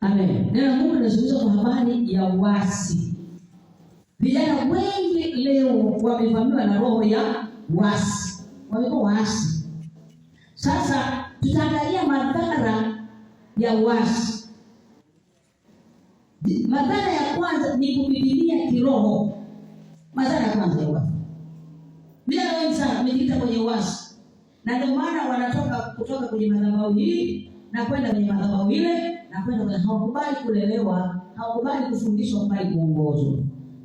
Amen. Neno la Mungu linazungumza kwa habari ya uasi. Vijana wengi leo wamevamiwa na roho ya uasi. Wamekuwa waasi. Sasa tutaangalia madhara ya uasi. Madhara ya kwanza ni kubibilia kiroho. Madhara ya kwanza ya uasi. Vijana wengi sana wamejikita kwenye uasi. Na ndio maana kutoka kwenye madhabahu hii na kwenda kwenye madhabahu ile na kwenda kwenye, hawakubali kulelewa, hawakubali kufundishwa, hawakubali kuongozwa.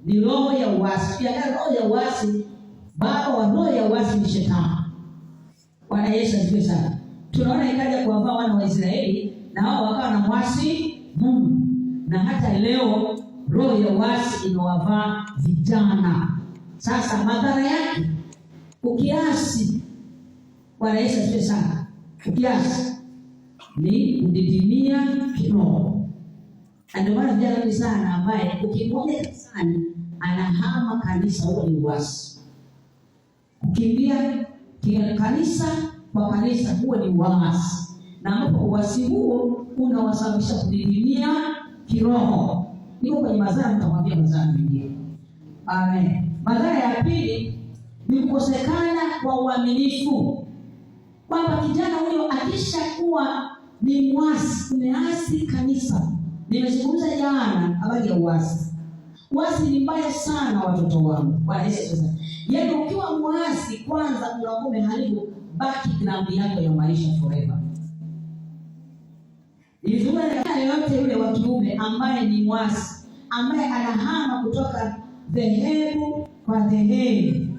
Ni roho ya uasi. Pia roho ya uasi, baba wa roho ya uasi ni Shetani. Bwana Yesu asifiwe sana. Tunaona ikaja kuwavaa wana wa Israeli na wao wakawa na mwasi Mungu. Na hata leo roho ya uasi inawavaa vijana. Sasa madhara yake, ukiasi, Bwana Yesu asifiwe sana, ukiasi ni kudidimia kiroho. Ndio maana vijana wengi sana ambaye ukimwona kanisani anahama kanisa, huo ni uasi. Kukimbia kanisa kwa kanisa, huo ni uasi. Na hapo uasi huo unawasababisha kudidimia kiroho. Niko kwenye madhara, nitamwambia madhara mengine. Amen. Madhara ya pili ni kukosekana kwa uaminifu. Kwamba kijana huyo akishakuwa ni mwasi, umeasi kanisa. Nimezungumza jana habari ya uasi. Uasi ni mbaya sana watoto wangu. Bwana Yesu sasa. Yaani ukiwa mwasi, kwanza unakuwa umeharibu background yako ya maisha forever. Nilizungumza yote yule wa kiume ambaye ni mwasi, ambaye anahama kutoka dhehebu kwa dhehebu.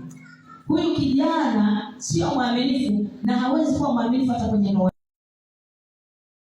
Huyu kijana sio mwaminifu na hawezi kuwa mwaminifu hata kwenye ndoa.